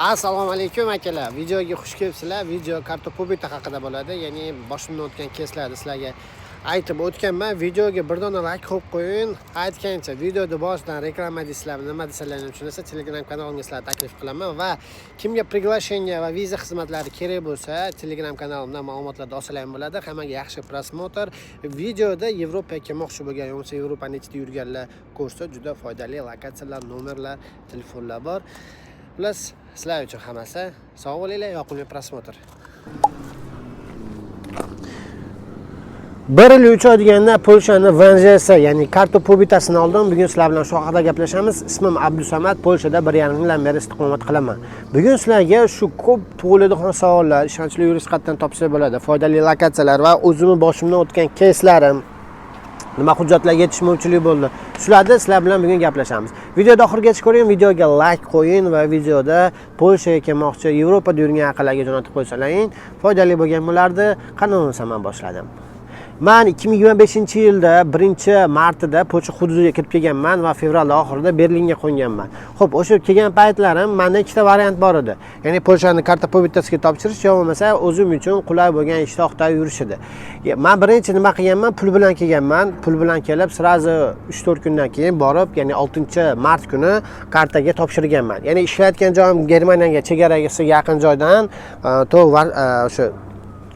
Assalomu alaykum akalar. Videoga xush kelibsizlar. Video kartopobita haqida bo'ladi. Ya'ni boshimdan o'tgan keyslarni sizlarga aytib o'tganman. Videoga bir dona like qo'yib qo'ying. Aytgancha videoda boshidan reklama deysizlarmi, nima deysizlarni tushunasa Telegram kanalimga sizlarga taklif qilaman va kimga приглашение va viza xizmatlari kerak bo'lsa, Telegram kanalimda ma'lumotlarni olsalar ham bo'ladi. Hammaga yaxshi prosmotr. Videoda Yevropaga kelmoqchi bo'lgan yoki Yevropani ichida yurganlar ko'rsa juda foydali lokatsiyalar, nomerlar, telefonlar bor. Plus sizlar uchun hammasi sog' bo'linglar, yoqimli prosmotr. Bir yil uchadigandan Polshani Vanjesa, ya'ni kartopobitasini oldim. Bugun sizlar bilan shu haqida gaplashamiz. Ismim Abdusamad, Polshada 1,5 yildan beri istiqomat qilaman. Bugun sizlarga shu ko'p tug'iladigan savollar, ishonchli yurist qatdan topsa bo'ladi, foydali lokatsiyalar va o'zimni boshimdan o'tgan keyslarim, nima hujjatlarga yetishmovchilik bo'ldi. Shularni sizlar bilan bugun gaplashamiz. Videoni oxirigacha ko'ring, videoga like qo'ying va videoda Polshaga kelmoqchi, Yevropada yurgan aqllarga jo'natib qo'ysalaring, foydali bo'lgan bo'lardi. Qani bo'lsa men boshladim. Men 2025-yilda 1-martida Polsha hududiga kirib kelganman va fevral oxirida Berlinga qo'nganman. Xo'p, o'sha kelgan paytlarim menda ikkita variant bor edi. Ya'ni Polshani kartopobitasiga topshirish yo bo'lmasa o'zim uchun qulay bo'lgan ishtoqda yurish edi. Men birinchi nima qilganman? Pul bilan kelganman. Pul bilan kelib, sirazi 3-4 kundan keyin borib, ya'ni 6-mart kuni kartaga topshirganman. Ya'ni ishlayotgan joyim Germaniyaga chegaraga yaqin joydan o'sha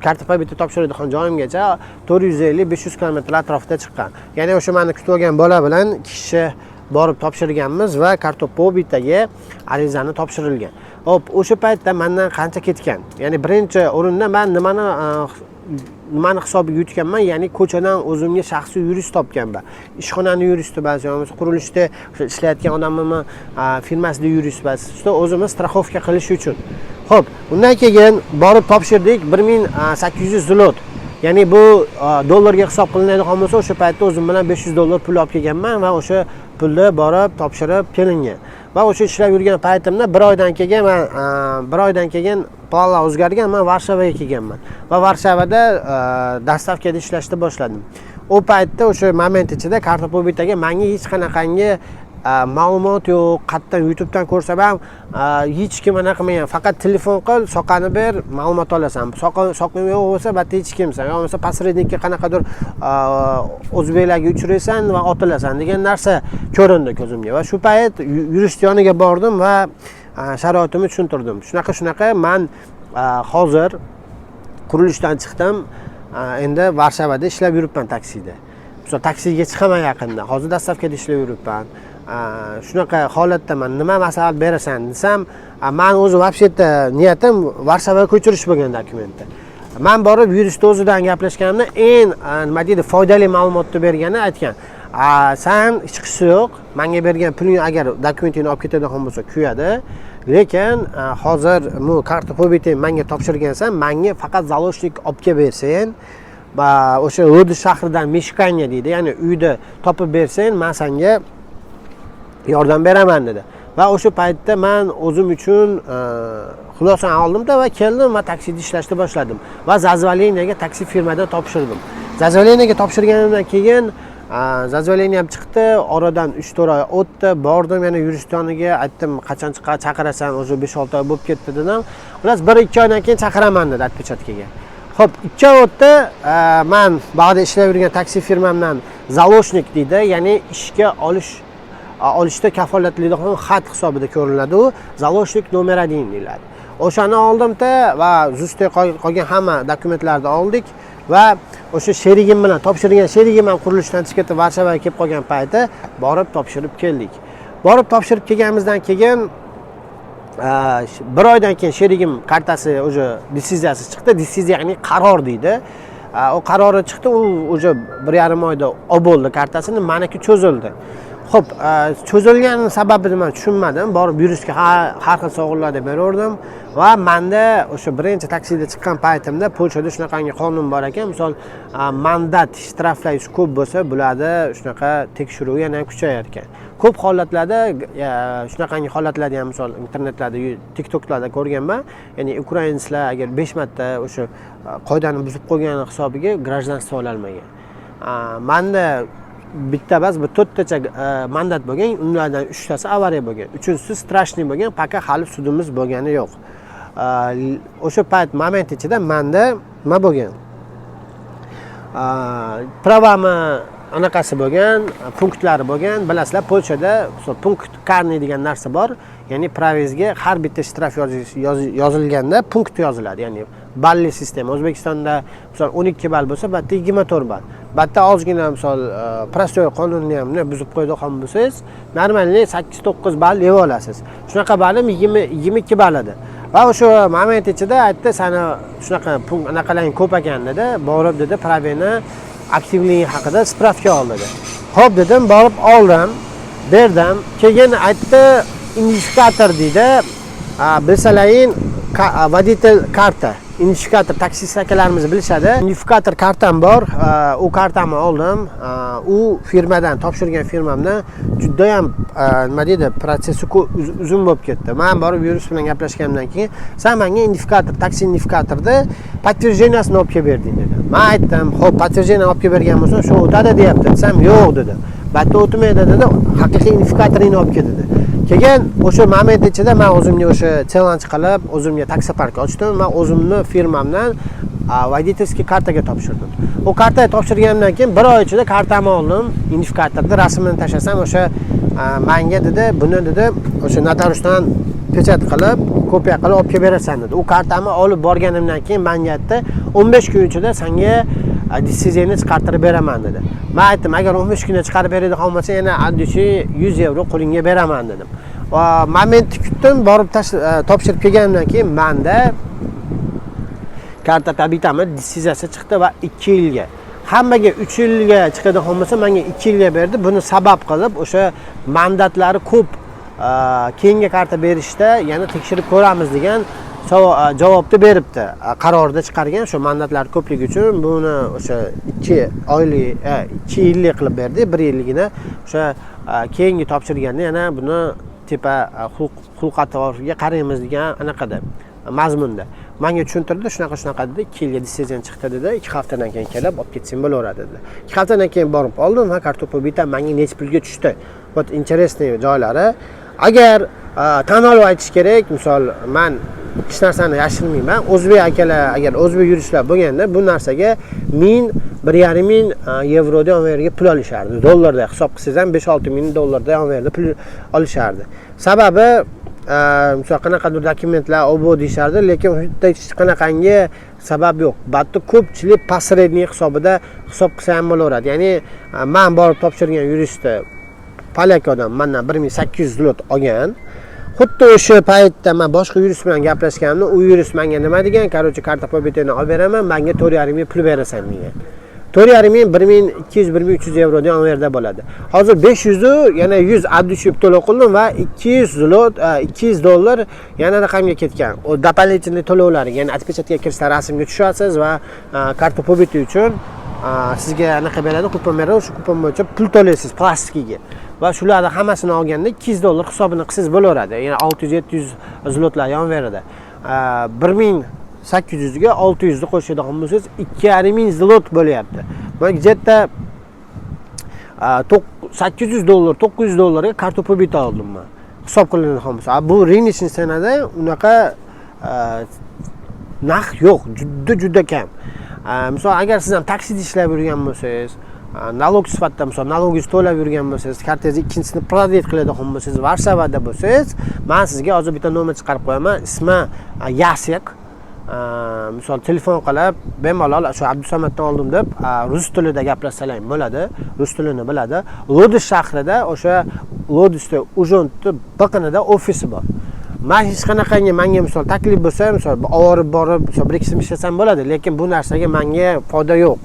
kartopobita topshiradigan joyimgacha 450-500 km atrofida chiqqan. Ya'ni o'sha meni kutib olgan bola bilan kishi borib topshirganmiz va kartopobitaga arizani topshirilgan. Hop, o'sha paytda mendan qancha ketgan? Ya'ni birinchi o'rinda men nimani hisobiga yutganman? Ya'ni ko'chadan o'zimga shaxsiy yurist topganman. Ishxonani yuristi bas, yoki qurilishda ishlayotgan odamimni firmasida yurist bas. O'zimiz strafovka qilish uchun. Xo'p, undan keyin borib topshirdik 1800 zlot. Ya'ni bu dollarga hisob qilinadigan bo'lsa, o'sha paytda o'zim bilan 500 dollar pul olib kelganman va o'sha pulni borib topshirib kelingan. Va o'sha ishlab yurgan paytimda bir oydan keyin planlar o'zgargan, men Varshovaga kelganman. Va Varshovada dastavkada ishlashni boshladim. O paytda o'sha moment ichida kartopobitaga menga hech qanaqangi ma'lumot yo'q, qayerdan YouTubedan ko'rsam ham hech kim anaqa qilmagan. Faqat telefon qil, soqani ber, ma'lumot olasan. Soqing yo'q bo'lsa, batta hech kimsan. Yo bo'lmasa posrednikka qanaqadir o'zbeklarga uchraysan va otilasan degan narsa ko'rindi ko'zimga. Va shu payt yurist yoniga bordim va sharoitimni tushuntirdim. Shunaqa men hozir qurilishdan chiqdim. Endi Varshovada ishlab yuribman taksida. Misol taksiga chiqaman yaqinda. Hozir dastavkada ishlab yuribman. Shunaqa holatda men nima maslahat berasan desam, men o'zi vobshetda niyatim Varshovaga ko'chirish bo'lgan dokumentni. Men borib yurist o'zidan gaplashganimda eng nima deydi, foydali ma'lumotni bergani aytgan. Sen chiqishi yo'q, menga bergan puling agar dokumentingni olib ketadigan bo'lsa kuyadi. Lekin hozir bu kartopobitani menga topshirgansan, menga faqat zaloshnik olib kelib bersang va o'sha Lodi shahridan meshkanya deydi, ya'ni uyda topib bersang, men senga yordam beraman dedi. Va o'sha paytda men o'zim uchun xulosani oldim-da va keldim va taksida ishlashni boshladim. Va zazvaleniyaga taksi firmadan topshirdim. Zazvaleniyaga topshirganimdan keyin zazvaleniya ham chiqdi, oradan 3-4 oy o'tdi, bordim yana yurist yoniga, aytdim, qachon chaqirasan, o'zi 5-6 oy bo'lib ketdi dedim. Xullas 1-2 oydan keyin chaqiraman dedi отпечаткаga. Xo'p, 2 oy o'tdi, men bog'da ishlab yurgan taksi firmamdan zaloshnik deydi, ya'ni ishga olishda kafolatlaydigan xat hisobida ko'rinadi. U zaloshnik nomer 1 deyiladi. O'shani oldim-da va zustda qolgan hamma dokumentlarni oldik va o'sha sherigim bilan topshirgan sherigim ham qurilishdan chiqib ketib Varshovaga kelib qolgan payti borib topshirib keldik. Borib topshirib kelganimizdan keyin bir oydan keyin sherigim kartasi o'sha desiziyasi chiqdi. Deziziya ya'ni qaror deydi. O qarori chiqdi, u o'sha 1,5 oyda olib bo'ldi kartasini, meniki cho'zildi. Xo'p, cho'zilgan sababini men tushunmadim. Borib yuristga har xil savollarni beraverdim va menda o'sha birinchi taksida chiqqan paytimda Polshada shunaqangi qonun bor ekan. Misol, mandat shtraflaringiz ko'p bo'lsa, bularni shunaqa tekshiruv yana ham kuchayar ekan. Ko'p holatlarda shunaqangi holatlarni ham misol internetlarda, TikToklarda ko'rganman. Ya'ni ukrainsklar agar 5 marta o'sha qoidani buzib qo'ygani hisobiga grajdanstvo ola olmagan. Menda bitta emas, bu 4 tacha mandat bo'lgan, ulardan 3 tasi avariya bo'lgan. Uchinchisi strashniy bo'lgan, faqat hali sudimiz bo'lgani yo'q. O'sha payt moment ichida menda nima bo'lgan? Pravami anaqasi bo'lgan, punktlari bo'lgan. Bilasizlar, Polshada punkt karniy degan narsa bor. Ya'ni pravizga har bitta shtraf yozilganda punkt yoziladi. Ya'ni balli sistema. O'zbekistonda misol 12 ball bo'lsa, bu yerda 24 ball. Bu yerda ozgina misol prostoy qonunni ham buzib qo'ydigan bo'lsangiz, normalniy 8-9 ball yeb olasiz. Shunaqa ballim 22 ball edi. Va o'sha moment ichida aytdi, "Sani shunaqa punkt anaqalang ko'p ekan" dedi. Borib dedi, pravini aktivligi haqida spravka ol dedi. Xo'p dedim, borib oldim, berdim. Keyin aytdi, identifikator deydi. Bilsalaring, voditel karta. Identifikator taksist akalarimiz bilishadi. Identifikator kartam bor. U kartamni oldim. U firmadan, topshirgan firmamdan juda ham nima deydi, protsessi uzun bo'lib ketdi. Men borib yurist bilan gaplashgandan keyin, "Sen menga identifikator, taksi identifikatorda подтверждениесini olib kelib berding" dedi. Men aytdim, "Xo'p, подтверждение olib kelib bergan bo'lsa, shu o'tadi" deyapti. Desam, "Yo'q" dedi. "Batta o'tmaydi" dedi. "Haqiqiy identifikatoringni olib kel" dedi. Keyin o'sha moment ichida men o'zimga o'sha challenge qilib, o'zimga taksi park ochdim. Men o'zimni firmamdan водительский kartaga topshirdim. O kartaga topshirgandan keyin 1 oy ichida kartamni oldim. Identifikatorda rasmini tashlasam, o'sha menga dedi, "Buni dedi, o'sha notariusdan pechat qilib, kopiya qilib olib kelib berasan" dedi. U kartamni olib borganimdan keyin menga aytdi, "15 kun ichida senga ditsiziyani chiqartirib beraman" dedi. Men aytdim, "Agar 15 kunda chiqarib beradigan bo'lsa, yana addishi 100 euro qo'lingga beraman" dedim. Va momentni kutdim, borib topshirib kelgandan keyin menda karta tabitami ditsiziyasi chiqdi va 2 yilga. Hammaga 3 yilga chiqadigan bo'lsa, menga 2 yilga berdi. Buni sabab qilib o'sha mandatlari ko'p keyingi karta berishda yana tekshirib ko'ramiz degan javobni beribdi. Qarorda chiqargan shu mandatlar ko'pligi uchun buni o'sha 2 oylik 2 yillik qilib berdi. 1 yilligini o'sha keyingi topshirganda yana buni tepa xulq-atrofga qaraymiz degan anaqada mazmunda. Menga tushuntirdi, shunaqa dedi, 2 yilga dissiziya chiqdi dedi. 2 haftadan keyin kelib olib ketsang bo'laveradi dedi. 2 haftadan keyin borib oldim va kartopa bitam menga necha pulga tushdi. Вот интересный joylari. Agar tan olib aytish kerak, misol men hech narsani yashirmayman. O'zbek akalar, agar o'zbek yuristlar bo'lganda bu narsaga 1,5 ming yevrodan onverga pul olishardi. Dollarda hisob qilsangiz ham 5-6 ming dollardan onverda pul olishardi. Sababi misol qanaqadir dokumentlar olib deyishardi, lekin hech qanaqangi sabab yo'q. Batda ko'pchilik посредник hisobida hisob qilsa ham bo'laveradi. Ya'ni men borib topshirgan yuristni polyak odam mendan 1800 zlot olgan. Xuddi o'sha paytda men boshqa yurist bilan gaplashganimda, u yurist menga nima degan? "Короче, karta pobitini olib beraman, menga 4,5 ming pul berasan" degan. 4,5 ming 1200-1300 yevrodan onverda bo'ladi. Hozir 500 yana 100 addushib to'lov qildim va 200 zlot, 200 dollar yana raqamga ketgan. O дополнительный to'lovlar, ya'ni отпечатка kirsa rasmga tushasiz va karta pobiti uchun sizga anaqa beradi, kupon beradi, o'sha kupon bo'yicha pul to'laysiz plastikiga. Va shularni hammasini olganda 200 dollar hisobini qilsangiz bo'laveradi. Ya'ni 600-700 zlotlar yonveradi. 1800 ga 600 ni qo'shadigan bo'lsangiz 2,5 ming zlot bo'lyapti. Bu yerda 800 dollar, 900 dollarga karta pobiti oldim men. Hisob qilinadigan bo'lsa, bu rыночный sanada unaqa narx yo'q, juda kam. Misol agar siz ham taksida ishlab yurgan bo'lsangiz, nalog sifatida misol nalogingizni to'lab yurgan bo'lsangiz, kartangizni ikkinchisini prodat qiladigan bo'lsangiz, Varsavada bo'lsangiz, men sizga hozir bitta nomer chiqarib qo'yaman. Ismi Yasek. Misol telefon qilib, bemalol shu Abdusamatdan oldim deb rus tilida gaplashsalar bo'ladi. Rus tilini biladi. Lodis shahrida, o'sha Lodisda Ujondda biqinida ofisi bor. Men hech qanaqangi menga misol taklif bo'lsa, misol olib borib, misol bir ikki ishlasam bo'ladi, lekin bu narsaga menga foyda yo'q.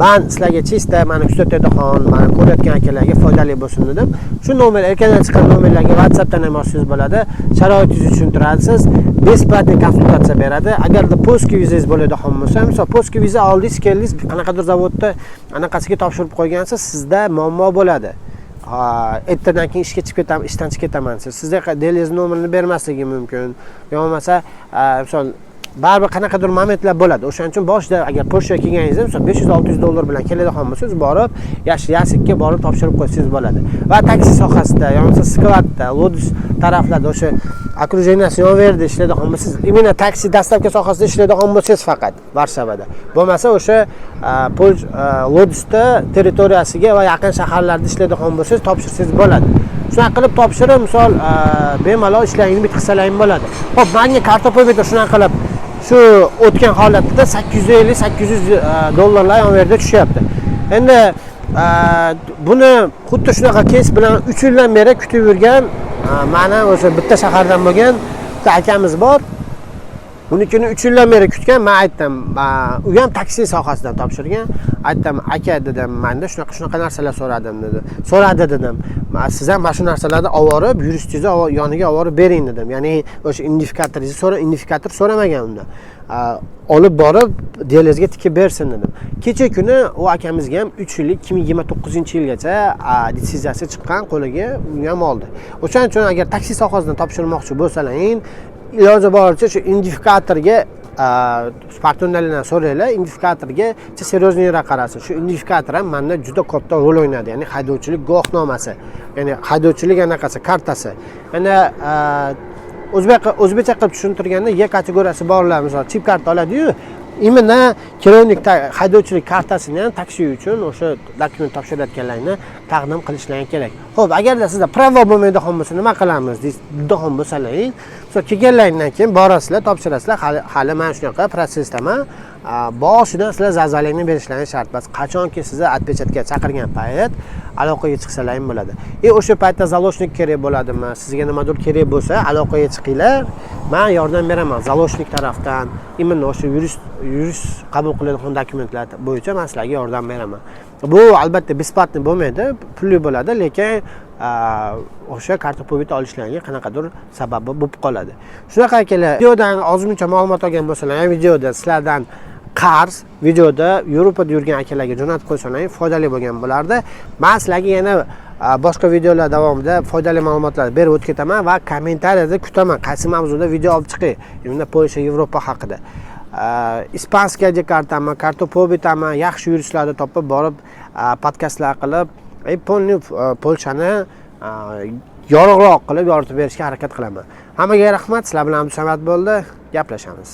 Ben sizlarga chista meni kuzatadigan, meni ko'rayotgan akalarga foydali bo'lsin dedim. Shu nomer, erkadan chiqqan nomerlarga WhatsAppdan ham olsangiz bo'ladi. Sharoitingizni tushuntirasiz. Besplatniy konsultatsiya beradi. Agarda postki vizangiz bo'ladigan bo'lsa, misol postki viza oldingiz, keldingiz, qanaqadir zavodda anaqasiga topshirib qo'ygansiz, sizda muammo bo'ladi. Ertadan keyin ishga chiqib ketaman, ishdan chiqib ketaman. Sizga delingiz nomerini bermasligi mumkin. Yo bo'lmasa, misol baribir qanaqadir momentlar bo'ladi. O'shaning uchun boshida agar Polshaga kelganingizda, masalan, 500-600 dollar bilan keladigan bo'lsangiz, borib Yasikka borib topshirib qo'ysangiz bo'ladi. Va taksi sohasida, yoki skladda, Lodis taraflarda o'sha okrujeniyasi yo'verda ishlaydigan bo'lsangiz, imенно taksi dastavka sohasida ishlaydigan bo'lsangiz faqat Varshavada. Bo'lmasa o'sha Lodisda territoriyasiga va yaqin shaharlarda ishlaydigan bo'lsangiz topshirsangiz bo'ladi. Shunaqa qilib topshirib, misol bemalol ishlaringizni bitkazsalaring bo'ladi. Xo'p, menga karta po'bita shunaqa qilib shu o'tgan holatda 850-800 dollarlar yon yerda tushyapti. Endi buni xuddi shunaqa kes bilan 3 yildan beri kutib yurgan mana o'sha bitta shahardan bo'lgan bitta akamiz bor. Unikini 3 yildan beri kutgan. Men aytdim, u ham taksi sohasidan topshirgan. Aytdim, aka dedim, menda shunaqa narsalar so'radi dedim. Siz ham mana shu narsalarni olib, yuristingizni yoniga olib bering dedim. Ya'ni o'sha identifikator so'ramagan unda. Olib borib delezga tikib bersin dedim. Kecha kuni u akamizga ham 3 yillik 2029-yilgacha litsenziyasi chiqqan, qo'liga u ham oldi. O'shaning uchun agar taksi sohasidan topshirmoqchi bo'lsalaring, iloji boricha shu identifikatorga partnerlardan so'raylar, identifikatorga seriozliroq qarasin. Shu identifikator ham menda juda katta rol o'ynadi. Ya'ni haydovchilik guvohnomasi, ya'ni haydovchilik anaqasi, kartasi. Ya'ni o'zbekcha qilib tushuntirganda Y kategoriyasi borlar, masalan, chip karta oladi-yu, imенно kirovnik haydovchilik kartasini ham taksi uchun o'sha dokument topshirayotganlarni taqdim qilishlari kerak. Xo'p, agarda sizda pravo bo'lmaydigan bo'lsa nima qilamiz deydigan bo'lsalaring, kelganlaringdan keyin borasizlar, topshirasizlar. Hali men shunaqa protsessdaman. Boshidan sizlar zazalingni berishlaringiz shart. Bas qachonki sizni отпечатga chaqirgan payt aloqaga chiqsalaring bo'ladi. O'sha paytda zaloshnik kerak bo'ladimi? Sizga nimadir kerak bo'lsa, aloqaga chiqinglar. Men yordam beraman zaloshnik tarafdan. Imенно o'sha yurist qabul qiladigan dokumentlar bo'yicha men sizlarga yordam beraman. Bu albatta besplatni bo'lmaydi, pulli bo'ladi, lekin o'sha karta po'bita olishlariga qanaqadir sababi bo'lib qoladi. Shunaqa akalar, videodan ozmuncha ma'lumot olgan bo'lsalaring, videoda sizlardan qarz videoda Yevropada yurgan akalarga jo'natib qo'ysalaring foydali bo'lgan bo'lardi. Men sizlarga yana boshqa videolar davomida foydali ma'lumotlar berib o'tib ketaman va kommentariyada kutaman qaysi mavzuda video olib chiqay. Unda Polsha, Yevropa haqida. Ispanskiya kartami, karta po'bitami, yaxshi yuristlarni topib borib podkastlar qilib, Polshani yorug'roq qilib yoritib berishga harakat qilaman. Hammaga rahmat. Sizlar bilan Abdusamad bo'ldi. Gaplashamiz.